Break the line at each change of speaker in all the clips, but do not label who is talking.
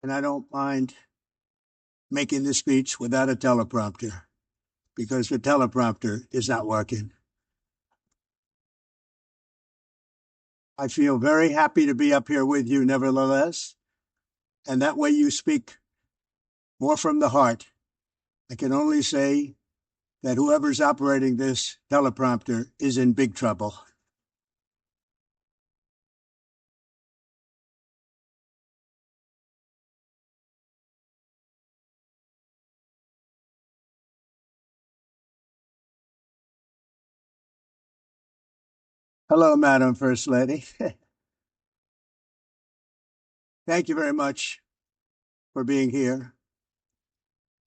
and I don't mind making the speech without a teleprompter because the teleprompter is not working. I feel very happy to be up here with you, nevertheless, and that way you speak more from the heart. I can only say that whoever's operating this teleprompter is in big trouble. Hello, Madam First Lady. Thank you very much for being here.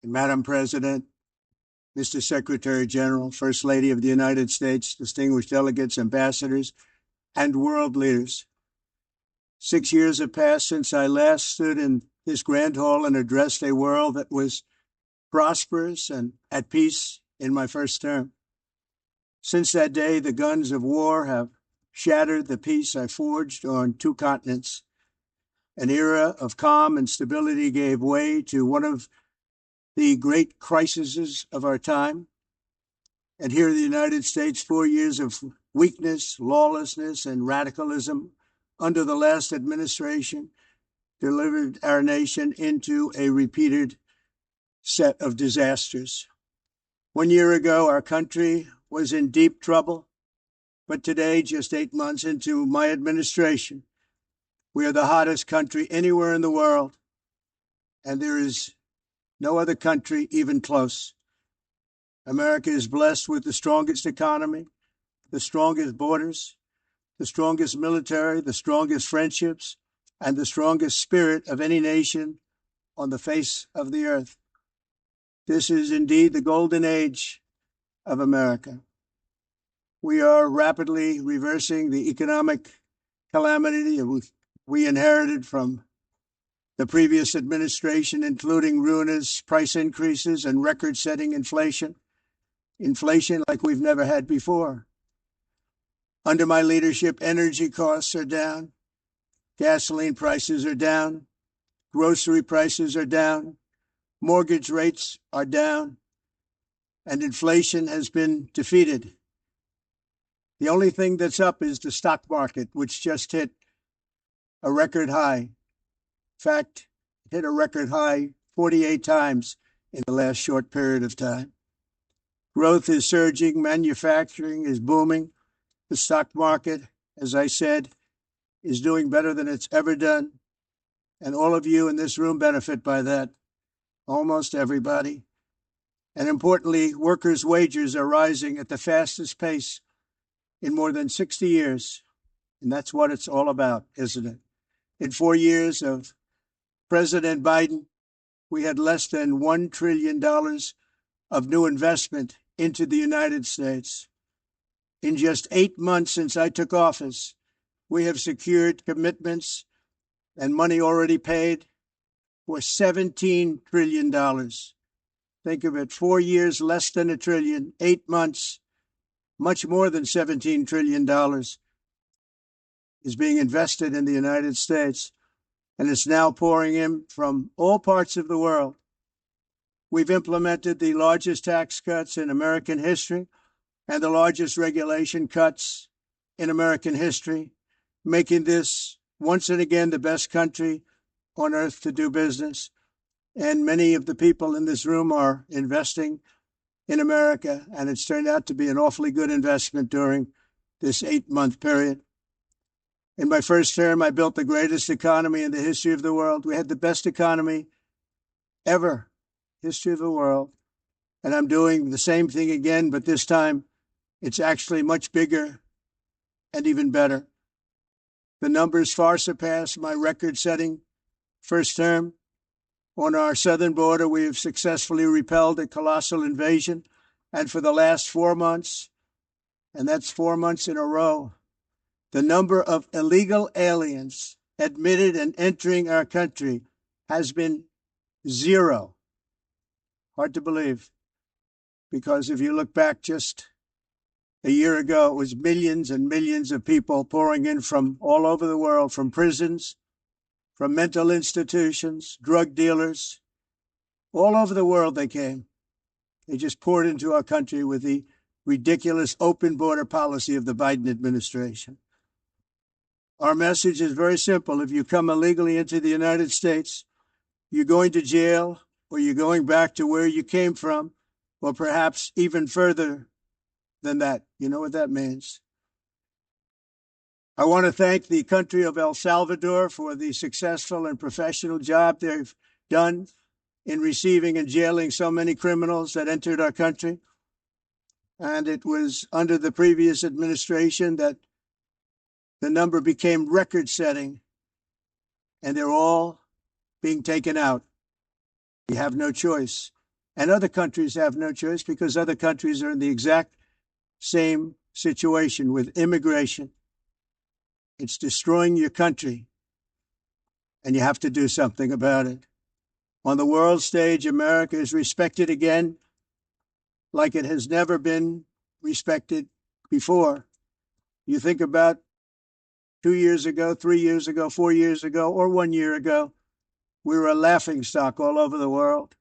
And Madam President, Mr. Secretary General, First Lady of the United States, distinguished delegates, ambassadors, and world leaders. 6 years have passed since I last stood in this grand hall and addressed a world that was prosperous and at peace in my first term. Since that day, the guns of war have shattered the peace I forged on 2 continents. An era of calm and stability gave way to one of the great crises of our time. And here in the United States, 4 years of weakness, lawlessness, and radicalism under the last administration delivered our nation into a repeated set of disasters. 1 year ago, our country was in deep trouble, but today, just 8 months into my administration, we are the hottest country anywhere in the world, and there is no other country even close. America is blessed with the strongest economy, the strongest borders, the strongest military, the strongest friendships, and the strongest spirit of any nation on the face of the earth. This is indeed the golden age of America. We are rapidly reversing the economic calamity we inherited from the previous administration, including ruinous price increases and record-setting inflation like we've never had before. Under my leadership, energy costs are down, gasoline prices are down, grocery prices are down, mortgage rates are down, and inflation has been defeated. The only thing that's up is the stock market, which just hit a record high. In fact, it hit a record high 48 times in the last short period of time. Growth is surging, manufacturing is booming. The stock market, as I said, is doing better than it's ever done. And all of you in this room benefit by that, almost everybody. And importantly, workers' wages are rising at the fastest pace in more than 60 years. And that's what it's all about, isn't it? In 4 years of President Biden, we had less than $1 trillion of new investment into the United States. In just 8 months since I took office, we have secured commitments and money already paid for $17 trillion. Think of it, 4 years, less than $1 trillion, 8 months, much more than $17 trillion is being invested in the United States, and it's now pouring in from all parts of the world. We've implemented the largest tax cuts in American history and the largest regulation cuts in American history, making this once and again the best country on earth to do business. And many of the people in this room are investing in America, and it's turned out to be an awfully good investment during this 8-month period. In my first term, I built the greatest economy in the history of the world. We had the best economy ever, history of the world. And I'm doing the same thing again, but this time it's actually much bigger and even better. The numbers far surpass my record-setting first term. On our southern border, we have successfully repelled a colossal invasion. And for the last 4 months, and that's 4 months in a row, the number of illegal aliens admitted and entering our country has been 0. Hard to believe, because if you look back just a year ago, it was millions and millions of people pouring in from all over the world, from prisons from mental institutions, drug dealers, all over the world they came. They just poured into our country with the ridiculous open border policy of the Biden administration. Our message is very simple. If you come illegally into the United States, you're going to jail, or you're going back to where you came from, or perhaps even further than that. You know what that means. I want to thank the country of El Salvador for the successful and professional job they've done in receiving and jailing so many criminals that entered our country. And it was under the previous administration that the number became record-setting, and they're all being taken out. We have no choice. And other countries have no choice because other countries are in the exact same situation with immigration. It's destroying your country, and you have to do something about it. On the world stage, America is respected again like it has never been respected before. You think about 2 years ago, 3 years ago, 4 years ago, or 1 year ago, we were a laughingstock all over the world.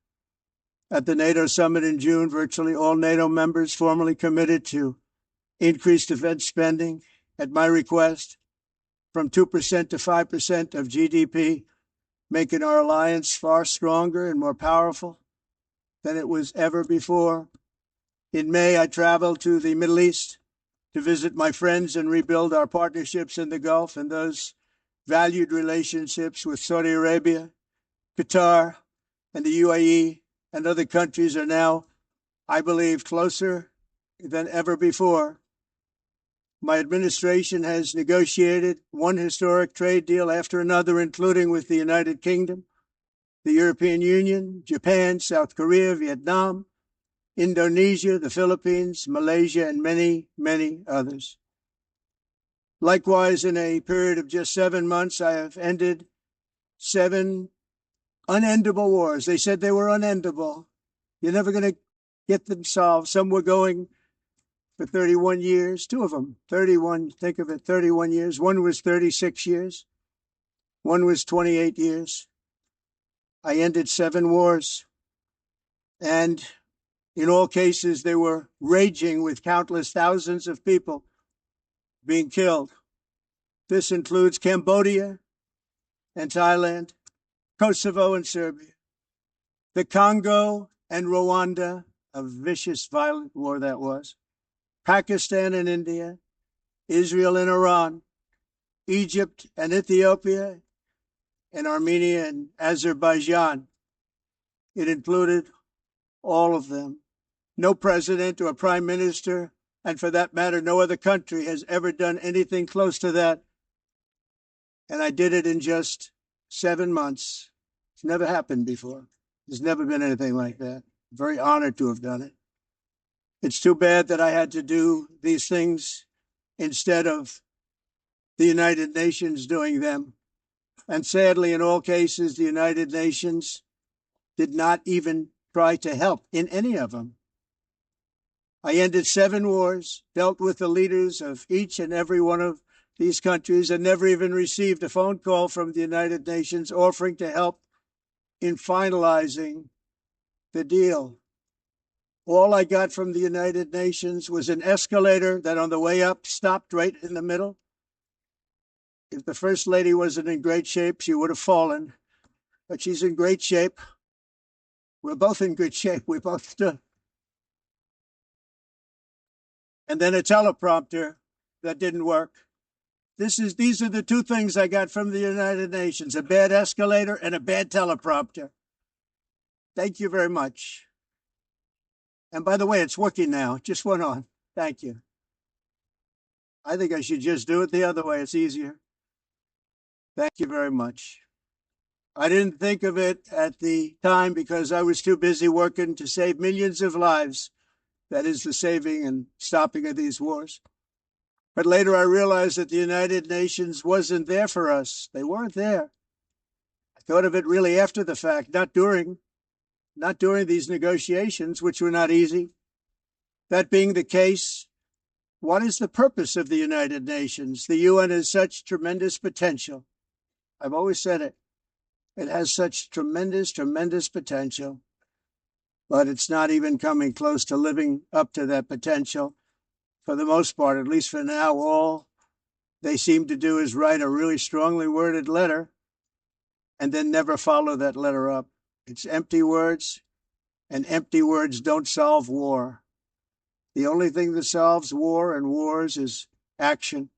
At the NATO summit in June, virtually all NATO members formally committed to increased defense spending at my request from 2% to 5% of GDP, making our alliance far stronger and more powerful than it was ever before. In May, I traveled to the Middle East to visit my friends and rebuild our partnerships in the Gulf, and those valued relationships with Saudi Arabia, Qatar, and the UAE and other countries are now, I believe, closer than ever before. My administration has negotiated one historic trade deal after another, including with the United Kingdom, the European Union, Japan, South Korea, Vietnam, Indonesia, the Philippines, Malaysia, and many, many others. Likewise, in a period of just 7 months, I have ended 7 unendable wars. They said they were unendable. You're never going to get them solved. Some were going for 31 years, 2 of them, 31, think of it, 31 years. One was 36 years. One was 28 years. I ended 7 wars. And in all cases, they were raging with countless thousands of people being killed. This includes Cambodia and Thailand, Kosovo and Serbia, the Congo and Rwanda, a vicious, violent war that was, Pakistan and India, Israel and Iran, Egypt and Ethiopia, and Armenia and Azerbaijan. It included all of them. No president or prime minister, and for that matter, no other country has ever done anything close to that. And I did it in just 7 months. It's never happened before. There's never been anything like that. I'm very honored to have done it. It's too bad that I had to do these things instead of the United Nations doing them. And sadly, in all cases, the United Nations did not even try to help in any of them. I ended 7 wars, dealt with the leaders of each and every one of these countries, and never even received a phone call from the United Nations offering to help in finalizing the deal. All I got from the United Nations was an escalator that on the way up stopped right in the middle. If the First Lady wasn't in great shape, she would have fallen. But she's in great shape. We're both in good shape. We both stood. And then a teleprompter that didn't work. These are the 2 things I got from the United Nations, a bad escalator and a bad teleprompter. Thank you very much. And by the way, it's working now. It just went on. Thank you. I think I should just do it the other way. It's easier. Thank you very much. I didn't think of it at the time because I was too busy working to save millions of lives. That is the saving and stopping of these wars. But later I realized that the United Nations wasn't there for us. They weren't there. I thought of it really after the fact, not during these negotiations, which were not easy. That being the case, what is the purpose of the United Nations? The UN has such tremendous potential. I've always said it. It has such tremendous, tremendous potential, but it's not even coming close to living up to that potential. For the most part, at least for now, all they seem to do is write a really strongly worded letter and then never follow that letter up. It's empty words, and empty words don't solve war. The only thing that solves war and wars is action.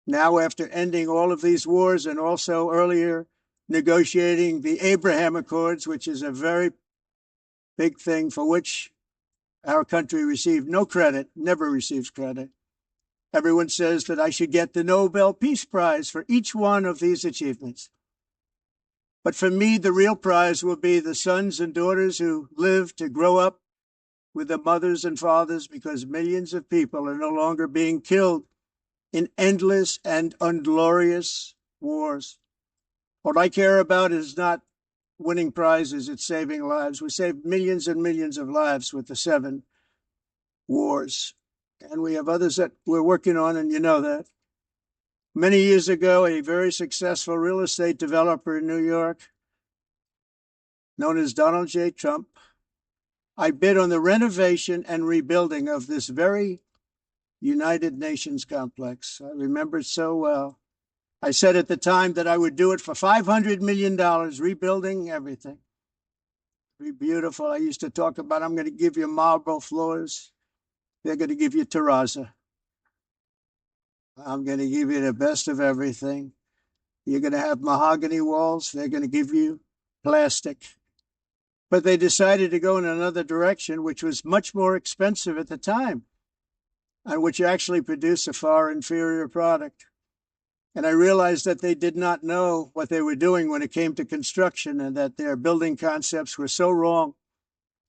Now, after ending all of these wars and also earlier negotiating the Abraham Accords, which is a very big thing for which our country received no credit, never receives credit. Everyone says that I should get the Nobel Peace Prize for each one of these achievements. But for me, the real prize will be the sons and daughters who live to grow up with the mothers and fathers, because millions of people are no longer being killed in endless and unglorious wars. What I care about is not winning prizes, it's saving lives. We saved millions and millions of lives with the 7 wars. And we have others that we're working on, and you know that. Many years ago, a very successful real estate developer in New York, known as Donald J. Trump, I bid on the renovation and rebuilding of this very United Nations complex. I remember it so well. I said at the time that I would do it for $500 million, rebuilding everything. Be beautiful. I used to talk about, I'm going to give you marble floors. They're going to give you terrazzo. I'm going to give you the best of everything. You're going to have mahogany walls. They're going to give you plastic. But they decided to go in another direction, which was much more expensive at the time, and which actually produced a far inferior product. And I realized that they did not know what they were doing when it came to construction, and that their building concepts were so wrong,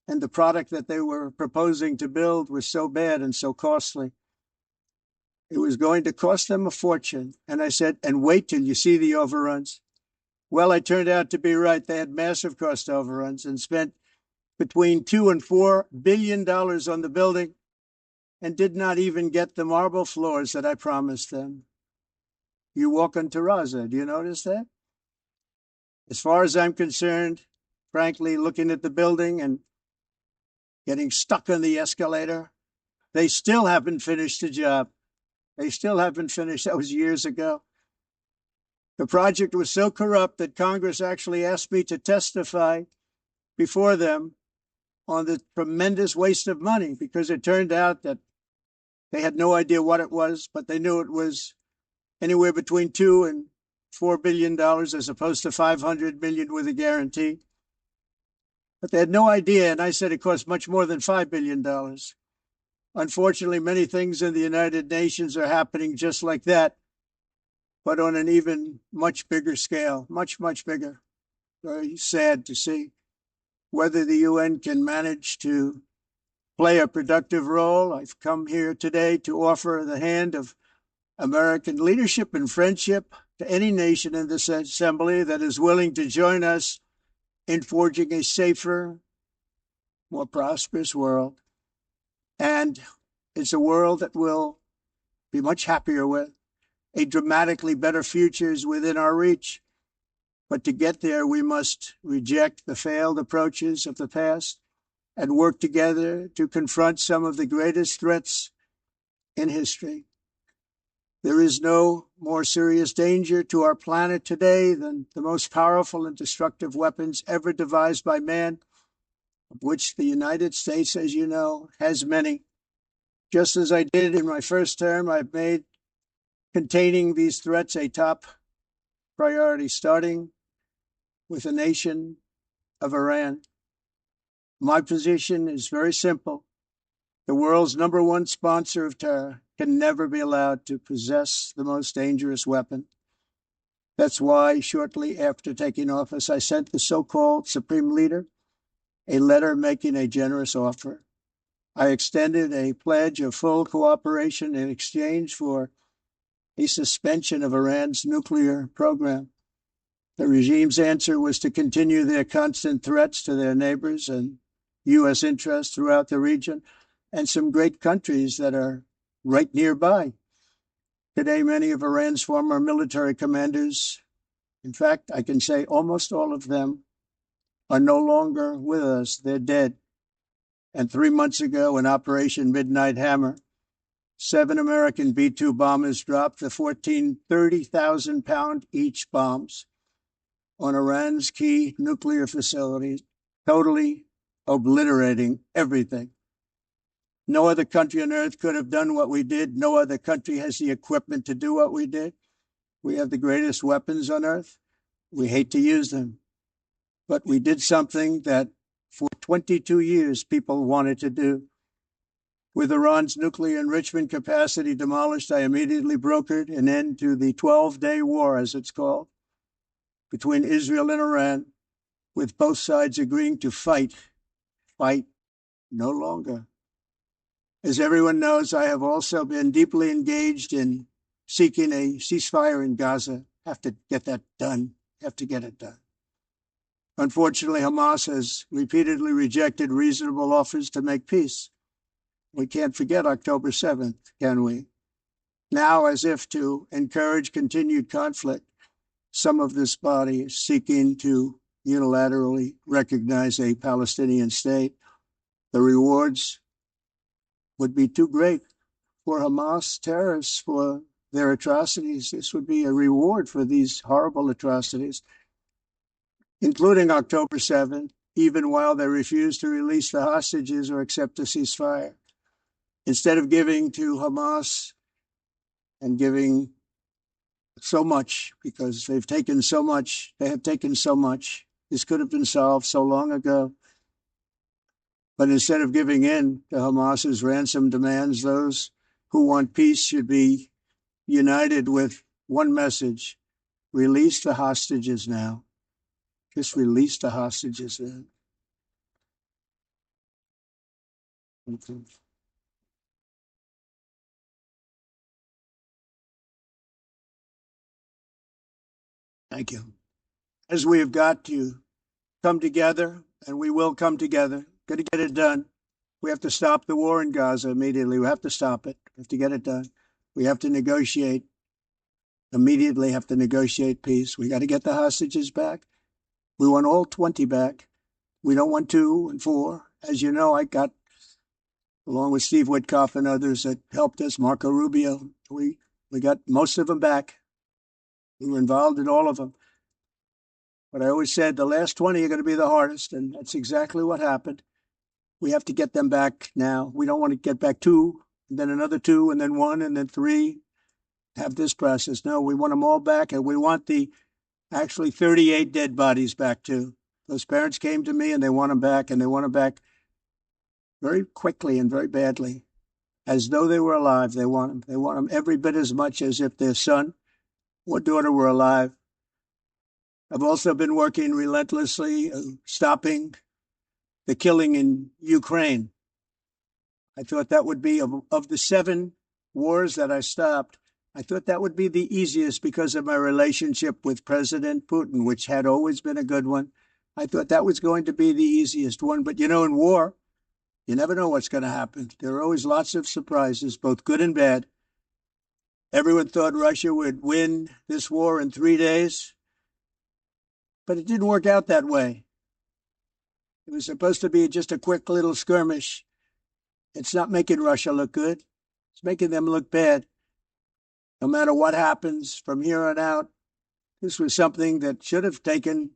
and the product that they were proposing to build was so bad and so costly. It was going to cost them a fortune. And I said, and wait till you see the overruns. Well, I turned out to be right. They had massive cost overruns and spent between $2 and $4 billion on the building and did not even get the marble floors that I promised them. You walk on terrazzo. Do you notice that? As far as I'm concerned, frankly, looking at the building and getting stuck on the escalator, they still haven't finished the job. They still haven't finished. That was years ago. The project was so corrupt that Congress actually asked me to testify before them on the tremendous waste of money, because it turned out that they had no idea what it was, but they knew it was anywhere between $2 and $4 billion as opposed to 500 million with a guarantee. But they had no idea, and I said it cost much more than $5 billion. Unfortunately, many things in the United Nations are happening just like that, but on an even much bigger scale, much, much bigger. Very sad to see. Whether the UN can manage to play a productive role, I've come here today to offer the hand of American leadership and friendship to any nation in this assembly that is willing to join us in forging a safer, more prosperous world. And it's a world that we'll be much happier with. A dramatically better future is within our reach. But to get there, we must reject the failed approaches of the past and work together to confront some of the greatest threats in history. There is no more serious danger to our planet today than the most powerful and destructive weapons ever devised by man, of which the United States, as you know, has many. Just as I did in my first term, I've made containing these threats a top priority, starting with the nation of Iran. My position is very simple. The world's #1 sponsor of terror can never be allowed to possess the most dangerous weapon. That's why, shortly after taking office, I sent the so-called Supreme Leader a letter making a generous offer. I extended a pledge of full cooperation in exchange for a suspension of Iran's nuclear program. The regime's answer was to continue their constant threats to their neighbors and U.S. interests throughout the region, and some great countries that are right nearby. Today, many of Iran's former military commanders In fact, I can say almost all of them are no longer with us. They're dead. And 3 months ago, in Operation Midnight Hammer, 7 American B-2 bombers dropped the 14 30,000-pound each bombs on Iran's key nuclear facilities, totally obliterating everything. No other country on earth could have done what we did. No other country has the equipment to do what we did. We have the greatest weapons on earth. We hate to use them. But we did something that for 22 years people wanted to do. With Iran's nuclear enrichment capacity demolished, I immediately brokered an end to the 12-day war, as it's called, between Israel and Iran, with both sides agreeing to fight no longer. As everyone knows, I have also been deeply engaged in seeking a ceasefire in Gaza. Have to get that done. Have to get it done. Unfortunately, Hamas has repeatedly rejected reasonable offers to make peace. We can't forget October 7th, can we? Now, as if to encourage continued conflict, some of this body is seeking to unilaterally recognize a Palestinian state. The rewards would be too great for Hamas terrorists for their atrocities. This would be a reward for these horrible atrocities, including October 7th, even while they refuse to release the hostages or accept a ceasefire. Instead of giving to Hamas and giving so much, because they've taken so much, they have taken so much. This could have been solved so long ago. But instead of giving in to Hamas's ransom demands, those who want peace should be united with one message: release the hostages now. Just release the hostages now. Okay. Thank you. As we have got to come together, and we will come together, got to get it done. We have to stop the war in Gaza immediately. We have to stop it. We have to get it done. We have to negotiate. Immediately have to negotiate peace. We got to get the hostages back. We want all 20 back. We don't want 2 and 4. As you know, I got, along with Steve Witkoff and others that helped us, Marco Rubio, we got most of them back. We were involved in all of them. But I always said the last 20 are going to be the hardest, and that's exactly what happened. We have to get them back now. We don't want to get back 2, and then another 2, and then 1, and then 3. Have this process. No, we want them all back, and we want the actually 38 dead bodies back too. Those parents came to me, and they want them back, and they want them back very quickly and very badly, as though they were alive. They want them. They want them every bit as much as if their son or daughter were alive. I've also been working relentlessly, stopping the killing in Ukraine. I thought that would be, of the 7 wars that I stopped, I thought that would be the easiest because of my relationship with President Putin, which had always been a good one. I thought that was going to be the easiest one. But, in war, you never know what's going to happen. There are always lots of surprises, both good and bad. Everyone thought Russia would win this war in 3 days, but it didn't work out that way. It was supposed to be just a quick little skirmish. It's not making Russia look good. It's making them look bad. No matter what happens from here on out, this was something that should have taken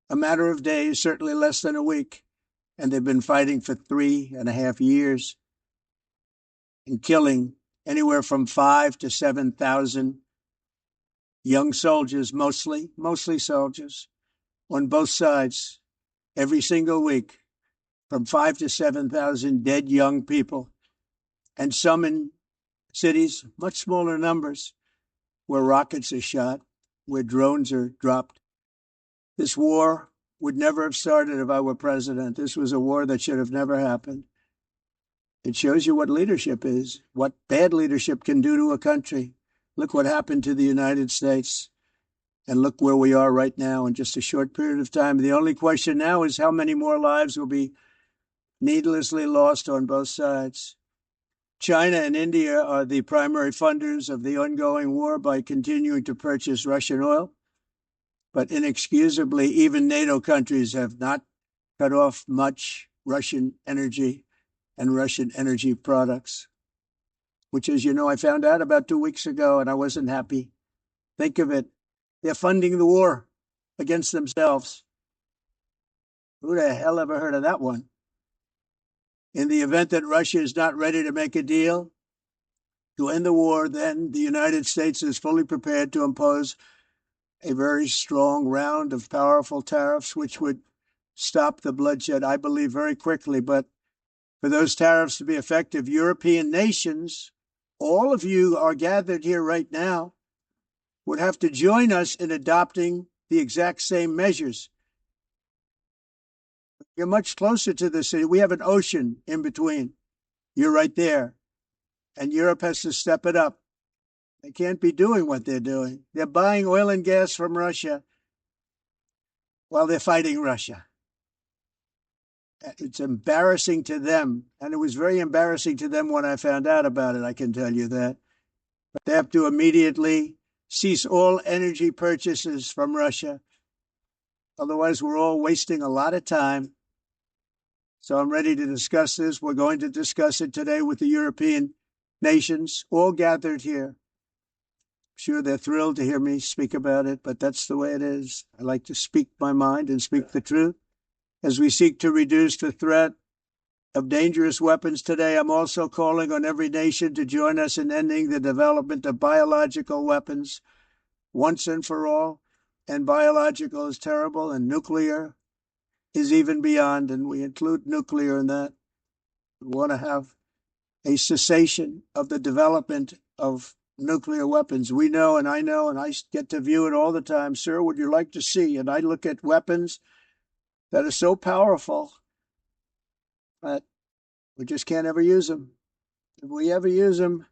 a matter of days, certainly less than a week. And they've been fighting for 3.5 years and killing anywhere from 5,000 to 7,000 young soldiers, mostly soldiers, on both sides, every single week, from 5,000 to 7,000 dead young people, and some in cities, much smaller numbers, where rockets are shot, where drones are dropped. This war would never have started if I were president. This was a war that should have never happened. It shows you what leadership is, what bad leadership can do to a country. Look what happened to the United States, and look where we are right now in just a short period of time. The only question now is how many more lives will be needlessly lost on both sides. China and India are the primary funders of the ongoing war by continuing to purchase Russian oil. but inexcusably, even NATO countries have not cut off much Russian energy and Russian energy products, which, as you know, I found out about 2 weeks ago, and I wasn't happy. Think of it. They're funding the war against themselves. Who the hell ever heard of that one? In the event that Russia is not ready to make a deal to end the war, then the United States is fully prepared to impose a very strong round of powerful tariffs, which would stop the bloodshed, I believe, very quickly. But for those tariffs to be effective, European nations, all of you are gathered here right now, would have to join us in adopting the exact same measures. You're much closer to the city. We have an ocean in between. You're right there. And Europe has to step it up. They can't be doing what they're doing. They're buying oil and gas from Russia while they're fighting Russia. It's embarrassing to them. And it was very embarrassing to them when I found out about it, I can tell you that. But they have to immediately cease all energy purchases from Russia. Otherwise, we're all wasting a lot of time. So I'm ready to discuss this. We're going to discuss it today with the European nations, all gathered here. I'm sure they're thrilled to hear me speak about it, but that's the way it is. I like to speak my mind and speak the truth. As we seek to reduce the threat of dangerous weapons today, I'm also calling on every nation to join us in ending the development of biological weapons once and for all. And biological is terrible, and nuclear is even beyond, and we include nuclear in that. We want to have a cessation of the development of nuclear weapons. We know, and I get to view it all the time. Sir, would you like to see? And I look at weapons that are so powerful that we just can't ever use them. If we ever use them,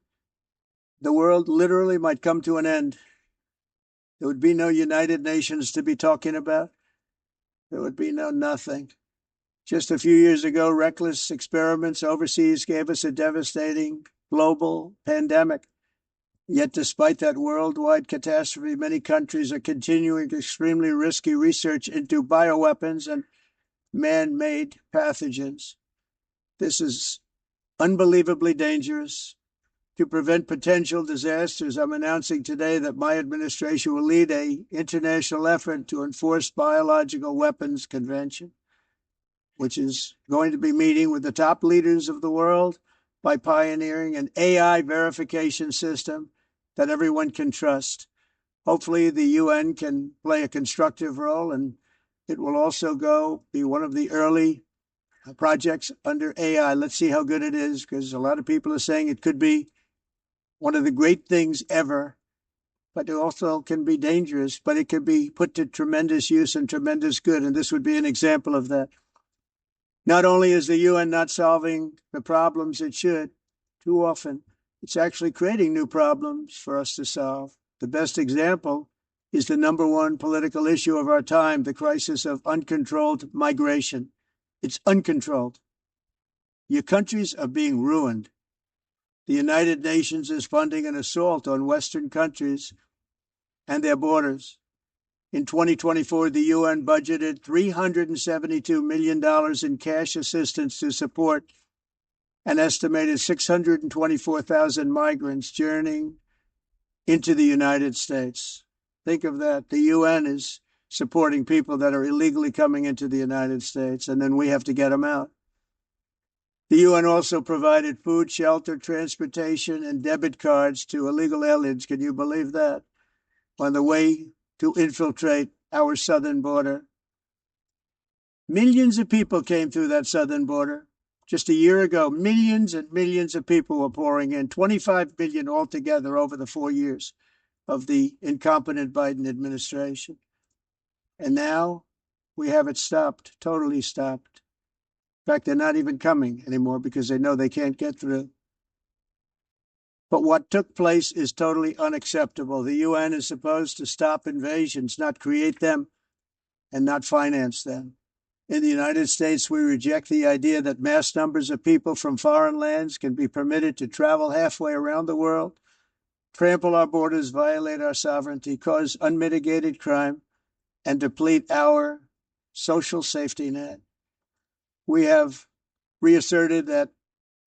the world literally might come to an end. There would be no United Nations to be talking about. There would be no nothing. Just a few years ago, reckless experiments overseas gave us a devastating global pandemic. Yet despite that worldwide catastrophe, many countries are continuing extremely risky research into bioweapons and man-made pathogens. This is unbelievably dangerous. To prevent potential disasters, I'm announcing today that my administration will lead an international effort to enforce biological weapons convention, which is going to be meeting with the top leaders of the world by pioneering an AI verification system that everyone can trust. Hopefully, the UN can play a constructive role, and it will also be one of the early projects under AI. Let's see how good it is, because a lot of people are saying it could be one of the great things ever, but it also can be dangerous, but it can be put to tremendous use and tremendous good, and this would be an example of that. Not only is the UN not solving the problems it should, too often, it's actually creating new problems for us to solve. The best example is the number one political issue of our time, the crisis of uncontrolled migration. It's uncontrolled. Your countries are being ruined. The United Nations is funding an assault on Western countries and their borders. In 2024, the UN budgeted $372 million in cash assistance to support an estimated 624,000 migrants journeying into the United States. Think of that. The UN is supporting people that are illegally coming into the United States, and then we have to get them out. The UN also provided food, shelter, transportation, and debit cards to illegal aliens. Can you believe that? On the way to infiltrate our southern border. Millions of people came through that southern border. Just a year ago, millions and millions of people were pouring in, 25 million altogether over the 4 years of the incompetent Biden administration. And now we have it stopped, totally stopped. In fact, they're not even coming anymore because they know they can't get through. But what took place is totally unacceptable. The UN is supposed to stop invasions, not create them and not finance them. In the United States, we reject the idea that mass numbers of people from foreign lands can be permitted to travel halfway around the world, trample our borders, violate our sovereignty, cause unmitigated crime, and deplete our social safety net. We have reasserted that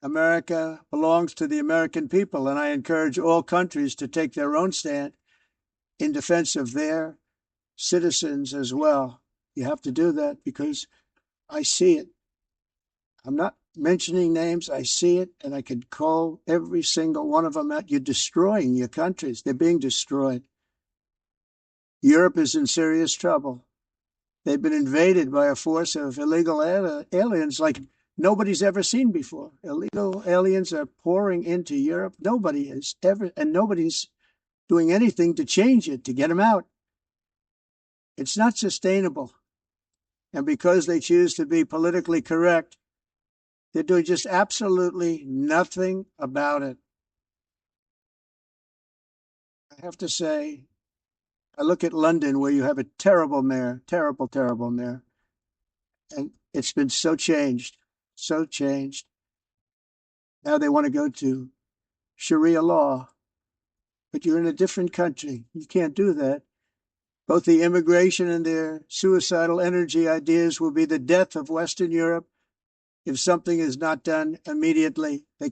America belongs to the American people, and I encourage all countries to take their own stand in defense of their citizens as well. You have to do that because I see it. I'm not mentioning names. I see it, and I could call every single one of them out. You're destroying your countries. They're being destroyed. Europe is in serious trouble. They've been invaded by a force of illegal aliens like nobody's ever seen before. Illegal aliens are pouring into Europe. Nobody has ever, and nobody's doing anything to change it, to get them out. It's not sustainable. And because they choose to be politically correct, they're doing just absolutely nothing about it. I have to say, I look at London, where you have a terrible mayor, terrible, terrible mayor. And it's been so changed, so changed. Now they want to go to Sharia law. But you're in a different country. You can't do that. Both the immigration and their suicidal energy ideas will be the death of Western Europe if something is not done immediately. This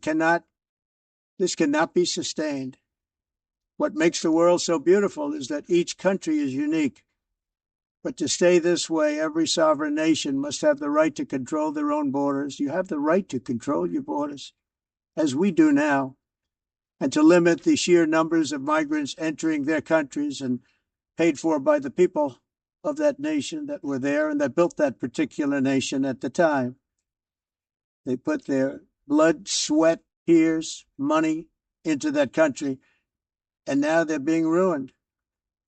cannot be sustained. What makes the world so beautiful is that each country is unique. But to stay this way, every sovereign nation must have the right to control their own borders. You have the right to control your borders, as we do now, and to limit the sheer numbers of migrants entering their countries and paid for by the people of that nation that were there and that built that particular nation at the time. They put their blood, sweat, tears, money into that country, and now they're being ruined.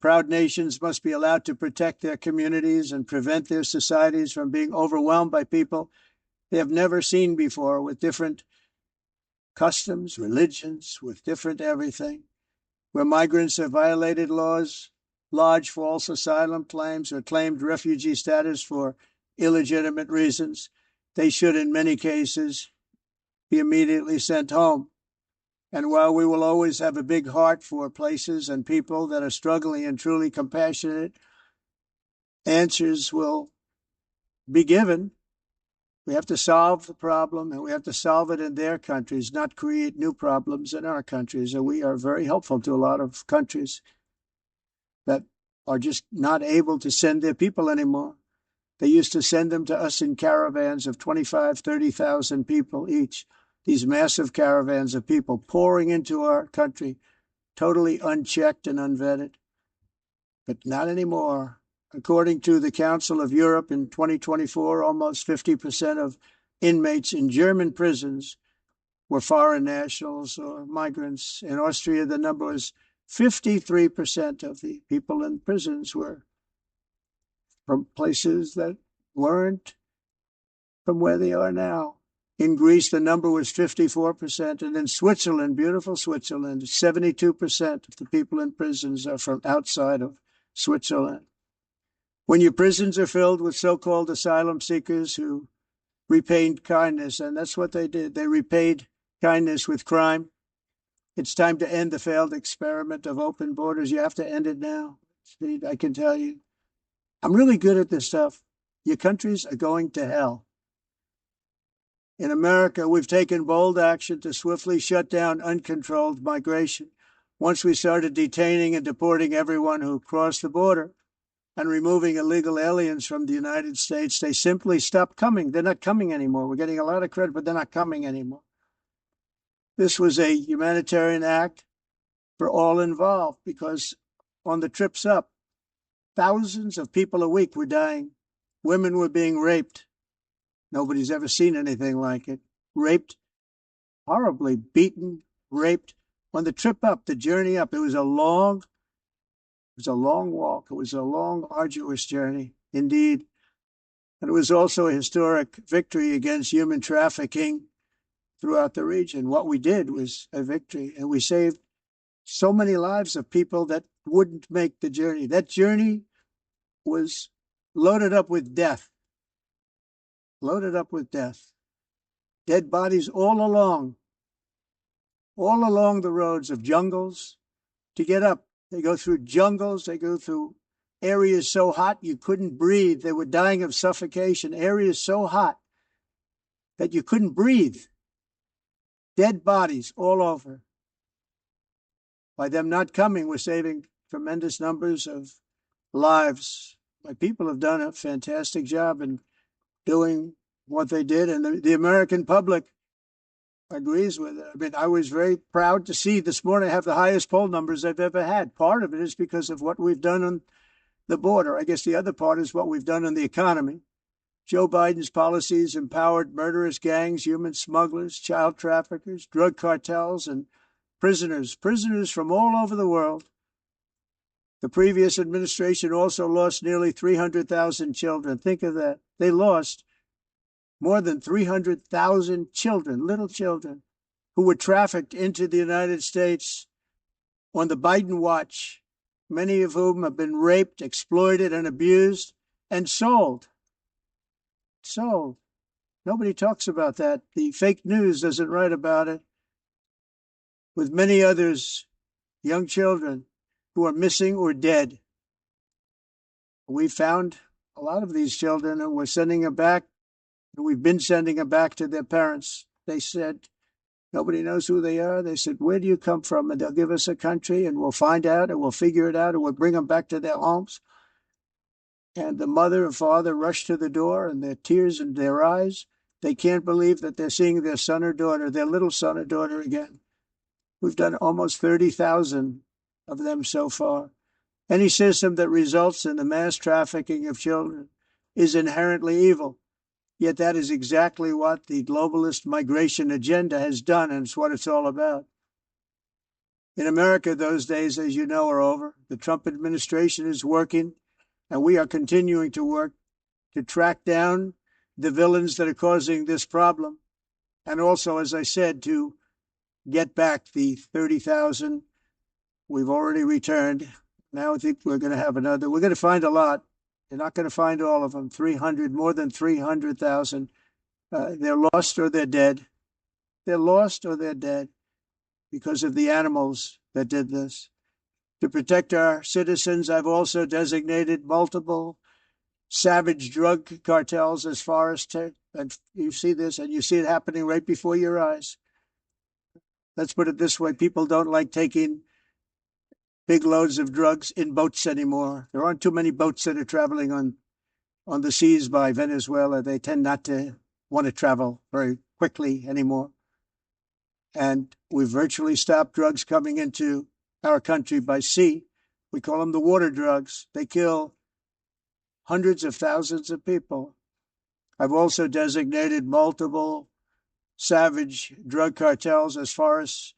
Proud nations must be allowed to protect their communities and prevent their societies from being overwhelmed by people they have never seen before, with different customs, religions, with different everything. Where migrants have violated laws, lodged false asylum claims, or claimed refugee status for illegitimate reasons, they should, in many cases, be immediately sent home. And while we will always have a big heart for places and people that are struggling and truly compassionate, answers will be given. We have to solve the problem, and we have to solve it in their countries, not create new problems in our countries. And we are very helpful to a lot of countries that are just not able to send their people anymore. They used to send them to us in caravans of 25, 30,000 people each. These massive caravans of people pouring into our country, totally unchecked and unvetted. But not anymore. According to the Council of Europe in 2024, almost 50% of inmates in German prisons were foreign nationals or migrants. In Austria, the number was 53% of the people in prisons were from places that weren't from where they are now. In Greece, the number was 54%. And in Switzerland, beautiful Switzerland, 72% of the people in prisons are from outside of Switzerland. When your prisons are filled with so-called asylum seekers who repaid kindness, and that's what they did, they repaid kindness with crime, it's time to end the failed experiment of open borders. You have to end it now. I can tell you. I'm really good at this stuff. Your countries are going to hell. In America, we've taken bold action to swiftly shut down uncontrolled migration. Once we started detaining and deporting everyone who crossed the border and removing illegal aliens from the United States, they simply stopped coming. They're not coming anymore. We're getting a lot of credit, but they're not coming anymore. This was a humanitarian act for all involved, because on the trips up, thousands of people a week were dying. Women were being raped. Nobody's ever seen anything like it. Raped, horribly beaten, raped. On the trip up, the journey up, it was a long walk. It was a long, arduous journey, indeed. And it was also a historic victory against human trafficking throughout the region. What we did was a victory, and we saved so many lives of people that wouldn't make the journey. That journey was loaded up with death. Loaded up with death. Dead bodies all along the roads of jungles. To get up, they go through jungles, they go through areas so hot you couldn't breathe. They were dying of suffocation. Areas so hot that you couldn't breathe. Dead bodies all over. By them not coming, we're saving tremendous numbers of lives. My people have done a fantastic job in doing what they did, and the American public agrees with it. I mean, I was very proud to see this morning have the highest poll numbers I've ever had. Part of it is because of what we've done on the border. I guess the other part is what we've done in the economy. Joe Biden's policies empowered murderous gangs, human smugglers, child traffickers, drug cartels, and prisoners from all over the world. The previous administration also lost nearly 300,000 children. Think of that. They lost more than 300,000 children, little children, who were trafficked into the United States on the Biden watch, many of whom have been raped, exploited, and abused, and sold. Sold. Nobody talks about that. The fake news doesn't write about it. With many others, young children who are missing or dead. We found a lot of these children and we're sending them back. We've been sending them back to their parents. They said, nobody knows who they are. They said, where do you come from? And they'll give us a country and we'll find out and we'll figure it out and we'll bring them back to their homes. And the mother and father rush to the door and their tears in their eyes. They can't believe that they're seeing their son or daughter, their little son or daughter again. We've done almost 30,000 of them so far. Any system that results in the mass trafficking of children is inherently evil. Yet that is exactly what the globalist migration agenda has done, and it's what it's all about. In America, those days, as you know, are over. The Trump administration is working, and we are continuing to work to track down the villains that are causing this problem. And also, as I said, to get back the 30,000 we've already returned. Now I think we're going to have another. We're going to find a lot. You're not going to find all of them. 300, more than 300,000. They're lost or they're dead. They're lost or they're dead because of the animals that did this. To protect our citizens, I've also designated multiple savage drug cartels as far as and you see this, and you see it happening right before your eyes. Let's put it this way. People don't like taking big loads of drugs in boats anymore. There aren't too many boats that are traveling on the seas by Venezuela. They tend not to want to travel very quickly anymore. And we've virtually stopped drugs coming into our country by sea. We call them the water drugs. They kill hundreds of thousands of people. I've also designated multiple savage drug cartels as far as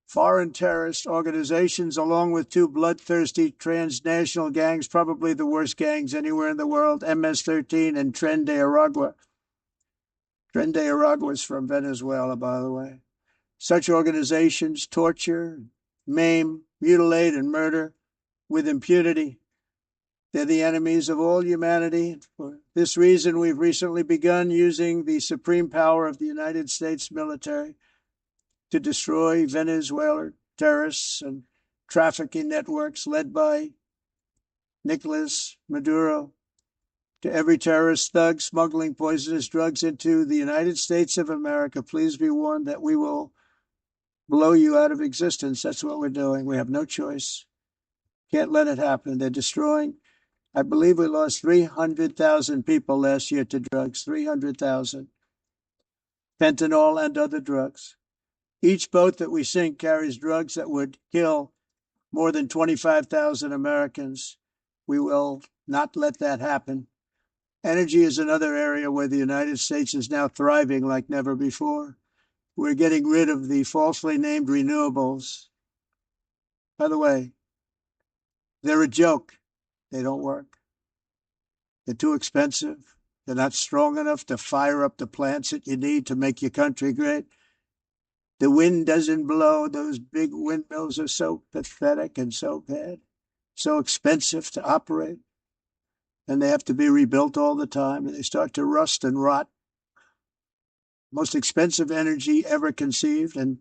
foreign terrorist organizations, along with two bloodthirsty transnational gangs, probably the worst gangs anywhere in the world, MS-13 and Tren de Aragua. Tren de Aragua is from Venezuela, by the way. Such organizations torture, maim, mutilate, and murder with impunity. They're the enemies of all humanity. For this reason, we've recently begun using the supreme power of the United States military to destroy Venezuelan terrorists and trafficking networks led by Nicolas Maduro. To every terrorist thug smuggling poisonous drugs into the United States of America, please be warned that we will blow you out of existence. That's what we're doing. We have no choice. Can't let it happen. They're destroying. I believe we lost 300,000 people last year to drugs, 300,000. Fentanyl and other drugs. Each boat that we sink carries drugs that would kill more than 25,000 Americans. We will not let that happen. Energy is another area where the United States is now thriving like never before. We're getting rid of the falsely named renewables. By the way, they're a joke. They don't work. They're too expensive. They're not strong enough to fire up the plants that you need to make your country great. The wind doesn't blow. Those big windmills are so pathetic and so bad, so expensive to operate. And they have to be rebuilt all the time, and they start to rust and rot. Most expensive energy ever conceived, and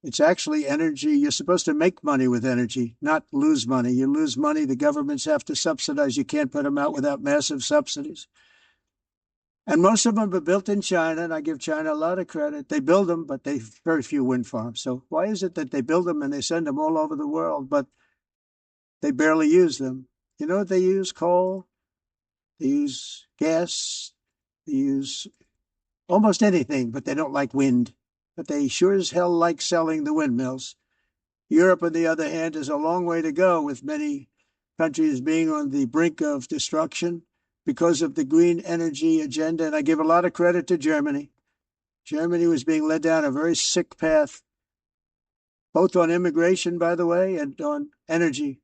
It's actually energy. You're supposed to make money with energy, not lose money. You lose money, the governments have to subsidize. You can't put them out without massive subsidies. And most of them are built in China, and I give China a lot of credit. They build them, but they very few wind farms. So why is it that they build them and they send them all over the world, but they barely use them? You know what they use? Coal. They use gas. They use almost anything, but they don't like wind. But they sure as hell like selling the windmills. Europe, on the other hand, is a long way to go, with many countries being on the brink of destruction because of the green energy agenda. And I give a lot of credit to Germany. Germany was being led down a very sick path, both on immigration, by the way, and on energy.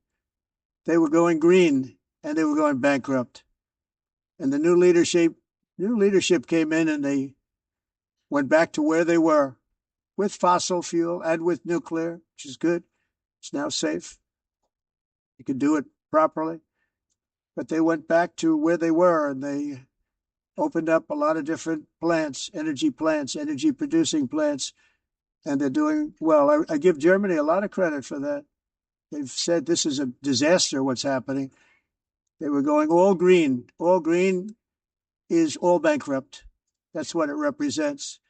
They were going green and they were going bankrupt. And the new leadership came in, and they went back to where they were with fossil fuel and with nuclear, which is good. It's now safe. You can do it properly. But they went back to where they were, and they opened up a lot of different plants, energy producing plants, and they're doing well. I give Germany a lot of credit for that. They've said this is a disaster, what's happening. They were going all green. All green is all bankrupt. That's what it represents.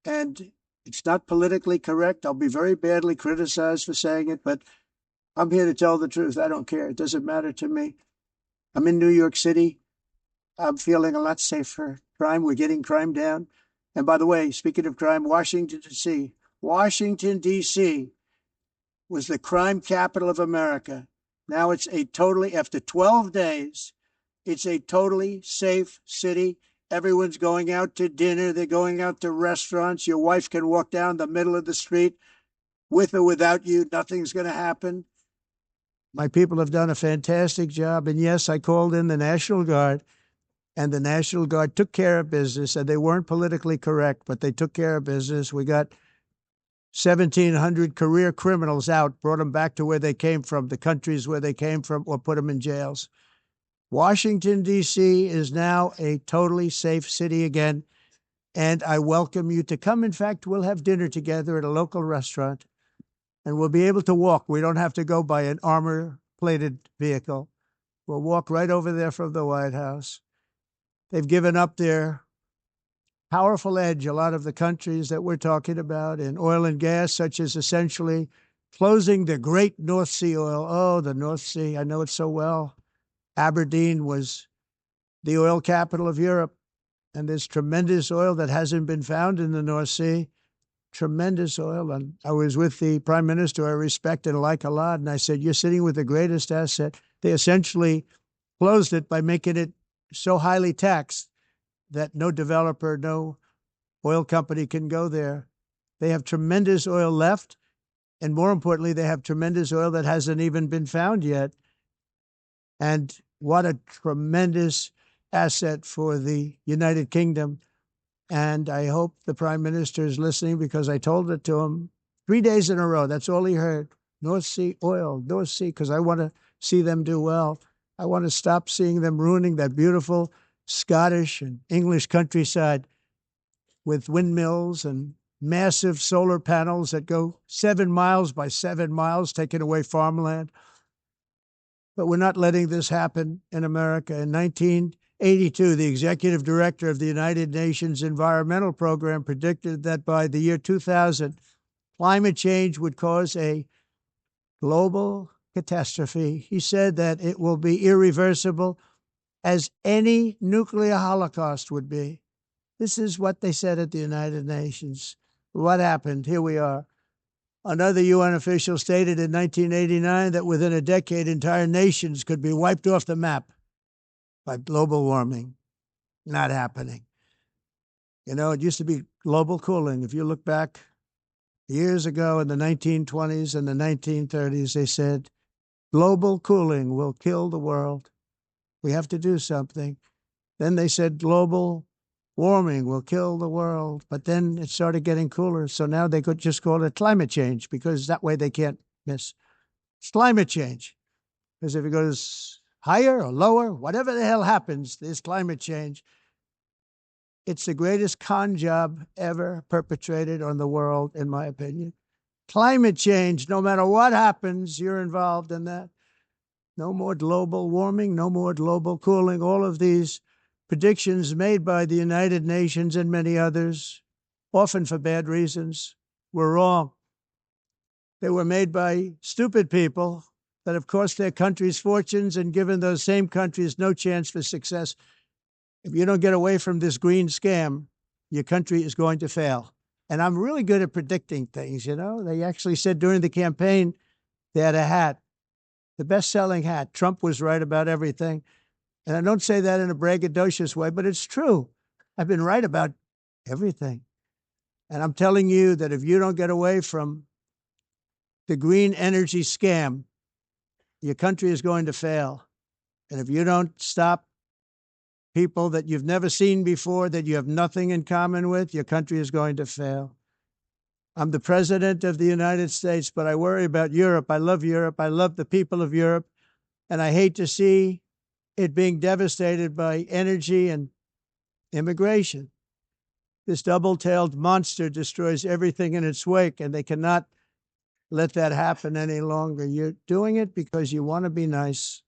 And it's not politically correct. I'll be very badly criticized for saying it, but I'm here to tell the truth. I don't care. It doesn't matter to me. I'm in New York City. I'm feeling a lot safer. We're getting crime down. And by the way, speaking of crime, Washington, D.C. was the crime capital of America. Now it's after 12 days, it's a totally safe city. Everyone's going out to dinner. They're going out to restaurants. Your wife can walk down the middle of the street with or without you. Nothing's going to happen. My people have done a fantastic job. And yes, I called in the National Guard, and the National Guard took care of business, and they weren't politically correct, but they took care of business. We got 1,700 career criminals out, brought them back to where they came from, the countries where they came from, or put them in jails. Washington, D.C. is now a totally safe city again, and I welcome you to come. In fact, we'll have dinner together at a local restaurant, and we'll be able to walk. We don't have to go by an armor-plated vehicle. We'll walk right over there from the White House. They've given up their powerful edge, a lot of the countries that we're talking about, in oil and gas, such as essentially closing the great North Sea oil. Oh, the North Sea, I know it so well. Aberdeen was the oil capital of Europe, and there's tremendous oil that hasn't been found in the North Sea. Tremendous oil. And I was with the Prime Minister I respect and like a lot, and I said, you're sitting with the greatest asset. They essentially closed it by making it so highly taxed that no developer, no oil company can go there. They have tremendous oil left, and more importantly, they have tremendous oil that hasn't even been found yet. And what a tremendous asset for the United Kingdom. And I hope the Prime Minister is listening, because I told it to him 3 days in a row. That's all he heard. North Sea oil, North Sea, because I want to see them do well. I want to stop seeing them ruining that beautiful Scottish and English countryside with windmills and massive solar panels that go 7 miles by 7 miles, taking away farmland. But we're not letting this happen in America. In 1982, the executive director of the United Nations Environmental Program predicted that by the year 2000, climate change would cause a global catastrophe. He said that it will be irreversible, as any nuclear holocaust would be. This is what they said at the United Nations. What happened? Here we are. Another UN official stated in 1989 that within a decade, entire nations could be wiped off the map by global warming. Not happening. You know, it used to be global cooling. If you look back years ago in the 1920s and the 1930s, they said global cooling will kill the world. We have to do something. Then they said global warming will kill the world. But then it started getting cooler. So now they could just call it climate change, because that way they can't miss. It's climate change. Because if it goes higher or lower, whatever the hell happens, there's climate change. It's the greatest con job ever perpetrated on the world, in my opinion. Climate change, no matter what happens, you're involved in that. No more global warming, no more global cooling. All of these predictions made by the United Nations and many others, often for bad reasons, were wrong. They were made by stupid people that have cost their countries fortunes and given those same countries no chance for success. If you don't get away from this green scam, your country is going to fail. And I'm really good at predicting things, you know. They actually said during the campaign they had a hat, the best-selling hat. Trump was right about everything. And I don't say that in a braggadocious way, but it's true. I've been right about everything. And I'm telling you that if you don't get away from the green energy scam, your country is going to fail. And if you don't stop people that you've never seen before, that you have nothing in common with, your country is going to fail. I'm the president of the United States, but I worry about Europe. I love Europe. I love the people of Europe. And I hate to see it being devastated by energy and immigration. This double-tailed monster destroys everything in its wake, and they cannot let that happen any longer. You're doing it because you want to be nice.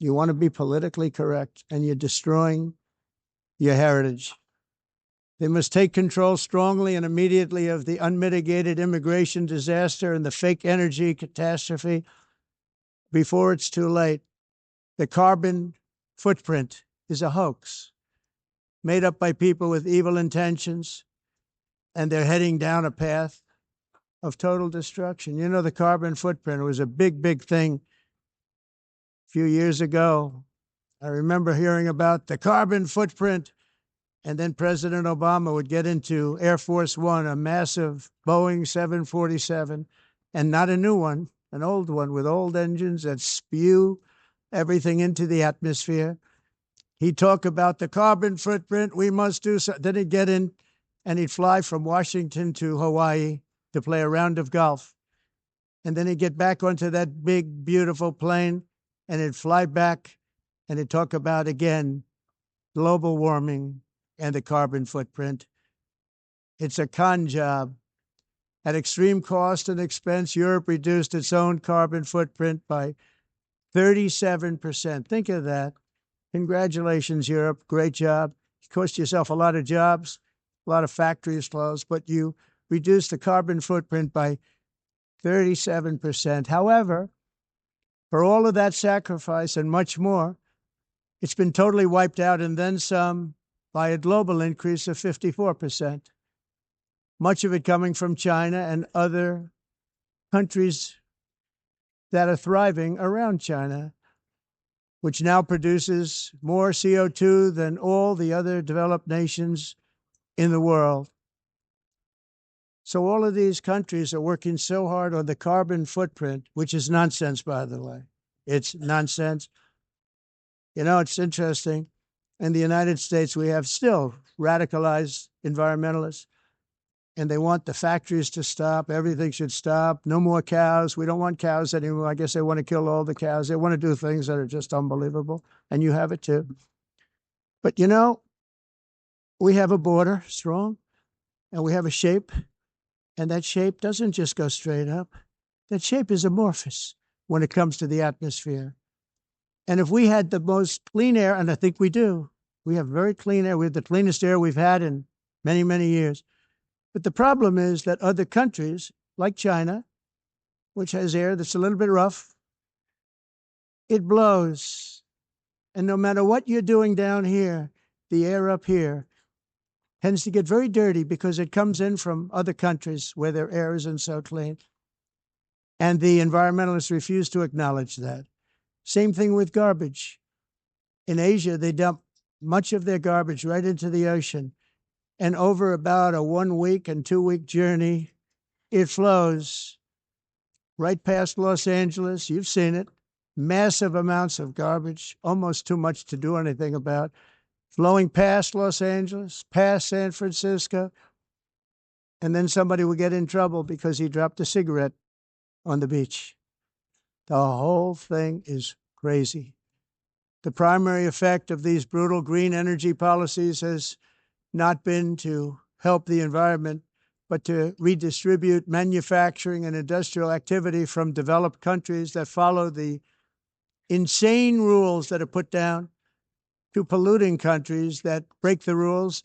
You want to be politically correct, and you're destroying your heritage. They must take control strongly and immediately of the unmitigated immigration disaster and the fake energy catastrophe before it's too late. The carbon footprint is a hoax made up by people with evil intentions, and they're heading down a path of total destruction. You know, the carbon footprint was a big, big thing a few years ago. I remember hearing about the carbon footprint, and then President Obama would get into Air Force One, a massive Boeing 747, and not a new one, an old one with old engines that spew everything into the atmosphere. He'd talk about the carbon footprint, we must do so. Then he'd get in and he'd fly from Washington to Hawaii to play a round of golf. And then he'd get back onto that big, beautiful plane and he'd fly back and he'd talk about, again, global warming and the carbon footprint. It's a con job. At extreme cost and expense, Europe reduced its own carbon footprint by 37%. Think of that. Congratulations, Europe. Great job. It cost yourself a lot of jobs, a lot of factories closed, but you reduced the carbon footprint by 37%. However, for all of that sacrifice and much more, it's been totally wiped out and then some by a global increase of 54%. Much of it coming from China and other countries that are thriving around China, which now produces more CO2 than all the other developed nations in the world. So all of these countries are working so hard on the carbon footprint, which is nonsense, by the way. It's nonsense. You know, it's interesting. In the United States, we have still radicalized environmentalists, and they want the factories to stop. Everything should stop. No more cows. We don't want cows anymore. I guess they want to kill all the cows. They want to do things that are just unbelievable, and you have it too. But, you know, we have a border, strong, and we have a shape, and that shape doesn't just go straight up. That shape is amorphous when it comes to the atmosphere. And if we had the most clean air, and I think we do, we have very clean air. We have the cleanest air we've had in many, many years. But the problem is that other countries, like China, which has air that's a little bit rough, it blows. And no matter what you're doing down here, the air up here tends to get very dirty because it comes in from other countries where their air isn't so clean. And the environmentalists refuse to acknowledge that. Same thing with garbage. In Asia, they dump much of their garbage right into the ocean. And over about a 1 week and 2 week journey, it flows right past Los Angeles. You've seen it. Massive amounts of garbage, almost too much to do anything about, flowing past Los Angeles, past San Francisco. And then somebody will get in trouble because he dropped a cigarette on the beach. The whole thing is crazy. The primary effect of these brutal green energy policies has not been to help the environment, but to redistribute manufacturing and industrial activity from developed countries that follow the insane rules that are put down to polluting countries that break the rules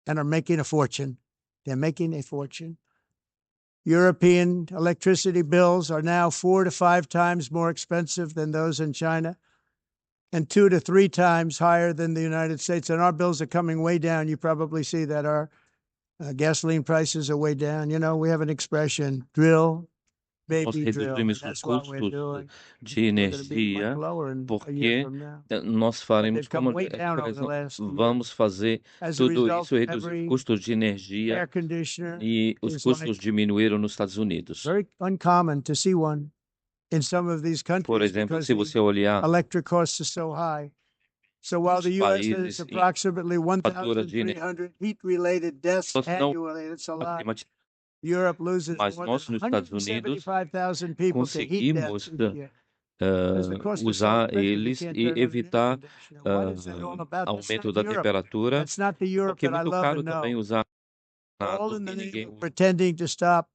and are making a fortune. They're making a fortune. European electricity bills are now 4 to 5 times more expensive than those in China and 2 to 3 times higher than the United States. And our bills are coming way down. You probably see that our gasoline prices are way down. You know, we have an expression, drill,
Nós
baby, drill. And
reduzimos os
that's what we're
custos
doing.
de
We're going to be much
energia
lower in a year
porque
from now.
nós
But
faremos
they've come
como
way down over the last year.
vamos fazer
As a
tudo
result,
isso, reduzir os
every
custos de energia
air conditioner
e os
is
custos
like
diminuíram nos Estados Unidos.
very uncommon to see one in some of these
Por
countries
exemplo,
because
se
the
você olhar
electric costs are so high. So while
os
the U.S. has
países em
approximately
fatura de energia,
1,300 heat-related deaths
nós não
annually, that's a lot.
climatizamos,
Europe loses
mas
more than
nós nos Estados Unidos
175,000 people to heat deaths
conseguimos
each year. Because the cost is so
usar
expensive, you
eles
can't
e
turn on an air
evitar
conditioner. What is that all about? That's
aumento
not
da
Europe.
temperatura,
That's not the Europe
porque é
that I
muito
love
caro
and
também
know.
usar
All
nada
in the
e
name
ninguém
of
usa
pretending to stop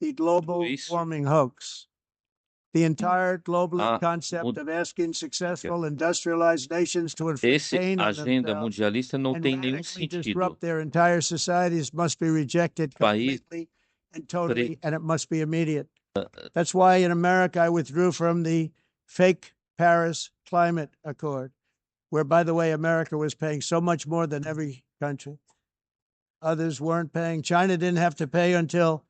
the global
isso.
warming hoax. The entire globalist
A
concept of asking successful industrialized nations to inflict
esse
pain on
agenda
themselves
mundialista não
and
tem nenhum
radically
sentido.
disrupt their entire societies must be rejected
País
completely and totally, and it must be immediate. That's why in America I withdrew from the fake Paris Climate Accord, where, by the way, America was paying so much more than every country. Others weren't paying. China didn't have to pay until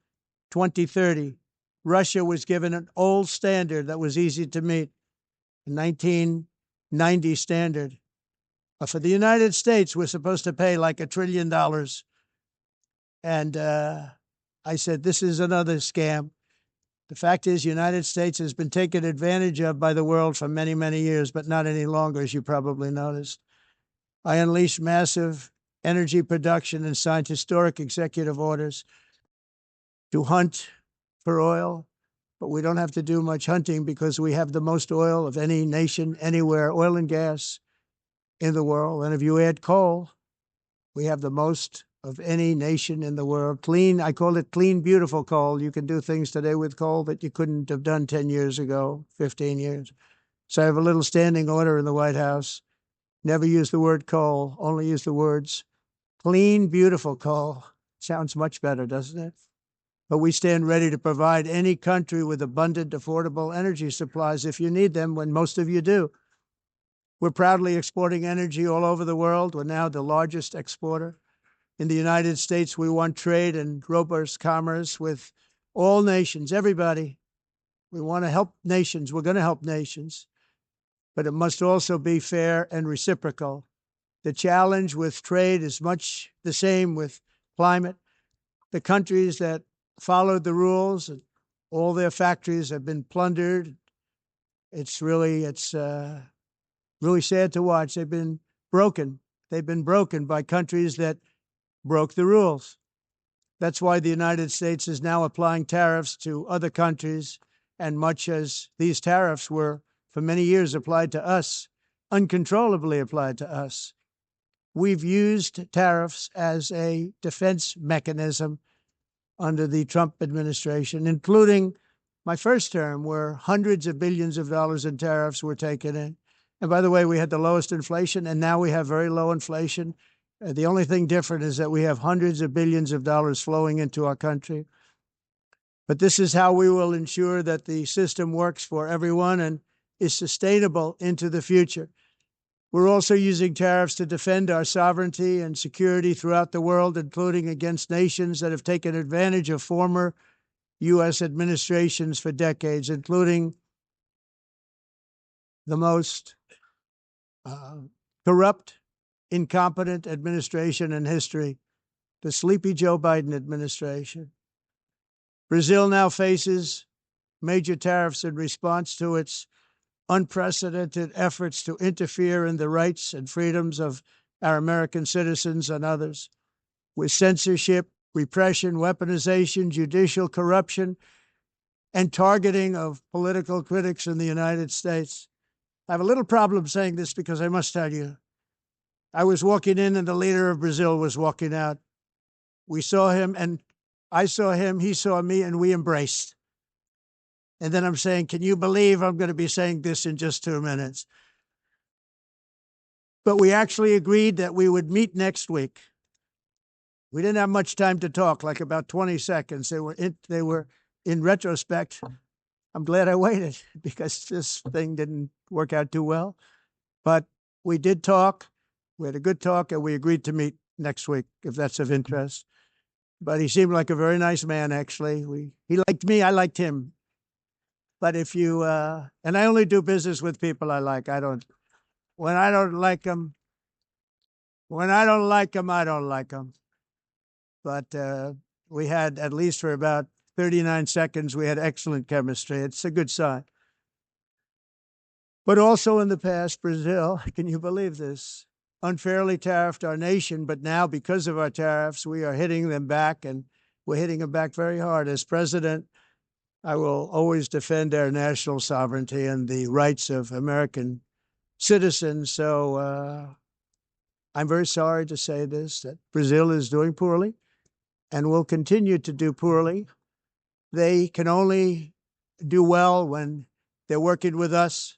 2030. Russia was given an old standard that was easy to meet, a 1990 standard. But for the United States, we're supposed to pay like $1 trillion. And I said, this is another scam. The fact is, the United States has been taken advantage of by the world for many, many years, but not any longer, as you probably noticed. I unleashed massive energy production and signed historic executive orders to hunt for oil, but we don't have to do much hunting because we have the most oil of any nation anywhere, oil and gas in the world. And if you add coal, we have the most of any nation in the world. Clean, I call it clean, beautiful coal. You can do things today with coal that you couldn't have done 10 years ago, 15 years. So I have a little standing order in the White House. Never use the word coal, only use the words clean, beautiful coal. Sounds much better, doesn't it? But we stand ready to provide any country with abundant, affordable energy supplies if you need them, when most of you do. We're proudly exporting energy all over the world. We're now the largest exporter. In the United States, we want trade and robust commerce with all nations, everybody. We want to help nations. We're going to help nations. But it must also be fair and reciprocal. The challenge with trade is much the same with climate. The countries that followed the rules, and all their factories have been plundered. It's really sad to watch. They've been broken. They've been broken by countries that broke the rules. That's why the United States is now applying tariffs to other countries, and much as these tariffs were for many years applied to us, uncontrollably applied to us, we've used tariffs as a defense mechanism under the Trump administration, including my first term, where hundreds of billions of dollars in tariffs were taken in. And by the way, we had the lowest inflation, and now we have very low inflation. The only thing different is that we have hundreds of billions of dollars flowing into our country. But this is how we will ensure that the system works for everyone and is sustainable into the future. We're also using tariffs to defend our sovereignty and security throughout the world, including against nations that have taken advantage of former U.S. administrations for decades, including the most corrupt, incompetent administration in history, the sleepy Joe Biden administration. Brazil now faces major tariffs in response to its unprecedented efforts to interfere in the rights and freedoms of our American citizens and others, with censorship, repression, weaponization, judicial corruption, and targeting of political critics in the United States. I have a little problem saying this because I must tell you, I was walking in and the leader of Brazil was walking out. We saw him, and I saw him, he saw me, and we embraced. And then I'm saying, can you believe I'm going to be saying this in just 2 minutes? But we actually agreed that we would meet next week. We didn't have much time to talk, like about 20 seconds. They were in retrospect, I'm glad I waited because this thing didn't work out too well. But we did talk. We had a good talk, and we agreed to meet next week, if that's of interest. But he seemed like a very nice man, actually. He liked me, I liked him. But if you, and I only do business with people I like. When I don't like them, I don't like them. But we had, at least for about 39 seconds, we had excellent chemistry. It's a good sign. But also in the past, Brazil, can you believe this, unfairly tariffed our nation, but now because of our tariffs, we are hitting them back, and we're hitting them back very hard. As president, I will always defend our national sovereignty and the rights of American citizens. So I'm very sorry to say this, that Brazil is doing poorly and will continue to do poorly. They can only do well when they're working with us.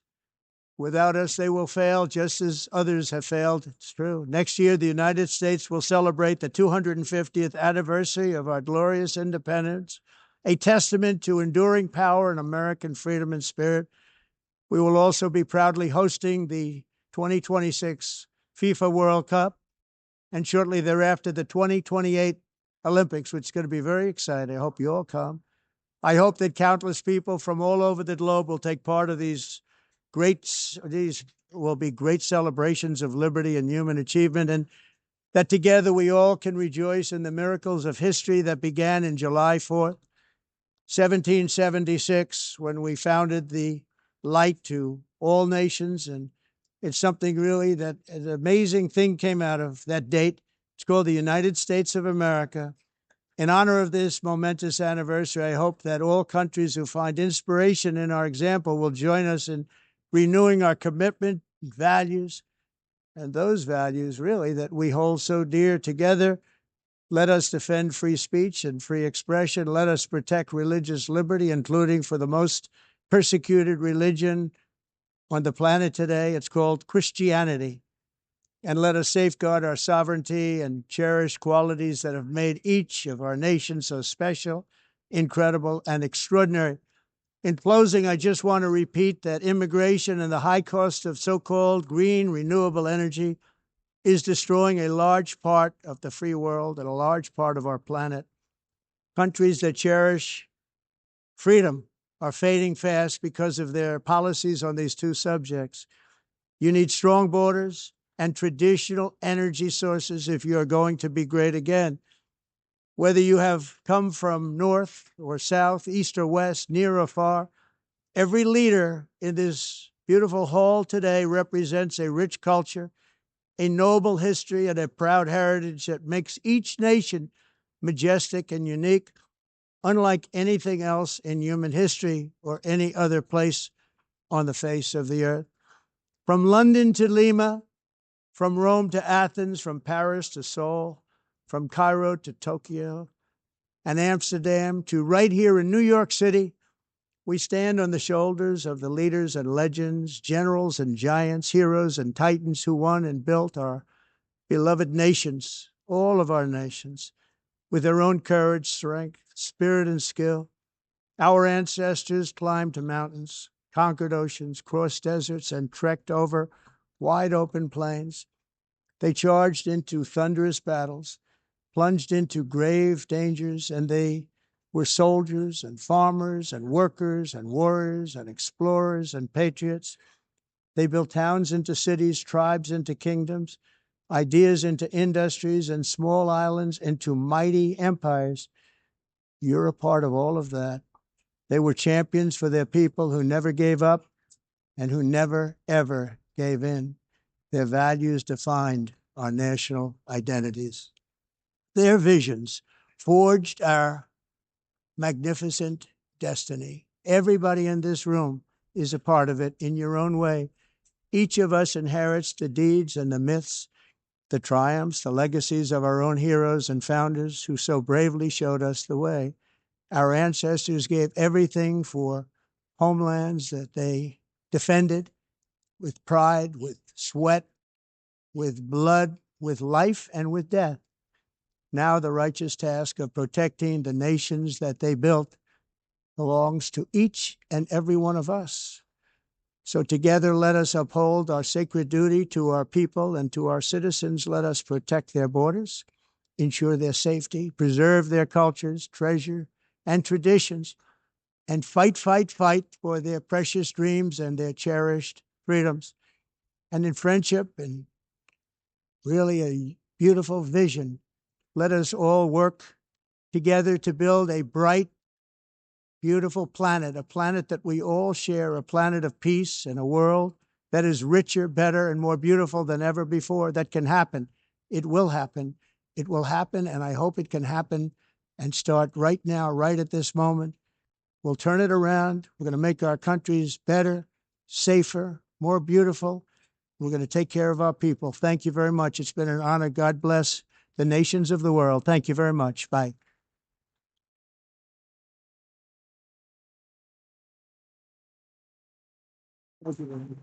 Without us, they will fail, just as others have failed. It's true. Next year, the United States will celebrate the 250th anniversary of our glorious independence, a testament to enduring power and American freedom and spirit. We will also be proudly hosting the 2026 FIFA World Cup, and shortly thereafter, the 2028 Olympics, which is going to be very exciting. I hope you all come. I hope that countless people from all over the globe will take part of these will be great celebrations of liberty and human achievement, and that together we all can rejoice in the miracles of history that began in July 4th, 1776, when we founded the light to all nations. And it's something really that an amazing thing came out of that date. It's called the United States of America. In honor of this momentous anniversary, I hope that all countries who find inspiration in our example will join us in renewing our commitment and values, and those values really that we hold so dear. Together, let us defend free speech and free expression. Let us protect religious liberty, including for the most persecuted religion on the planet today. It's called Christianity. And let us safeguard our sovereignty and cherish qualities that have made each of our nations so special, incredible, and extraordinary. In closing, I just want to repeat that immigration and the high cost of so-called green renewable energy is destroying a large part of the free world and a large part of our planet. Countries that cherish freedom are fading fast because of their policies on these two subjects. You need strong borders and traditional energy sources if you are going to be great again. Whether you have come from north or south, east or west, near or far, every leader in this beautiful hall today represents a rich culture, a noble history, and a proud heritage that makes each nation majestic and unique, unlike anything else in human history or any other place on the face of the earth. From London to Lima, from Rome to Athens, from Paris to Seoul, from Cairo to Tokyo and Amsterdam to right here in New York City, we stand on the shoulders of the leaders and legends, generals and giants, heroes and titans who won and built our beloved nations, all of our nations, with their own courage, strength, spirit, and skill. Our ancestors climbed mountains, conquered oceans, crossed deserts, and trekked over wide open plains. They charged into thunderous battles, plunged into grave dangers, and they were soldiers and farmers and workers and warriors and explorers and patriots. They built towns into cities, tribes into kingdoms, ideas into industries, and small islands into mighty empires. You're a part of all of that. They were champions for their people who never gave up and who never, ever gave in. Their values defined our national identities. Their visions forged our magnificent destiny. Everybody in this room is a part of it in your own way. Each of us inherits the deeds and the myths the triumphs, the legacies of our own heroes and founders who so bravely showed us the way. Our ancestors gave everything for homelands that they defended with pride, with sweat, with blood, with life, and with death. Now the righteous task of protecting the nations that they built belongs to each and every one of us. So together, let us uphold our sacred duty to our people and to our citizens. Let us protect their borders, ensure their safety, preserve their cultures, treasure, and traditions, and fight for their precious dreams and their cherished freedoms. And in friendship and really a beautiful vision, let us all work together to build a bright, beautiful planet, a planet that we all share, a planet of peace and a world that is richer, better, and more beautiful than ever before. That can happen. It will happen. It will happen, and I hope it can happen and start right now, right at this moment. We'll turn it around. We're going to make our countries better, safer, more beautiful. We're going to take care of our people. Thank you very much. It's been an honor. God bless the nations of the world. Thank you very much. Bye. Thank you.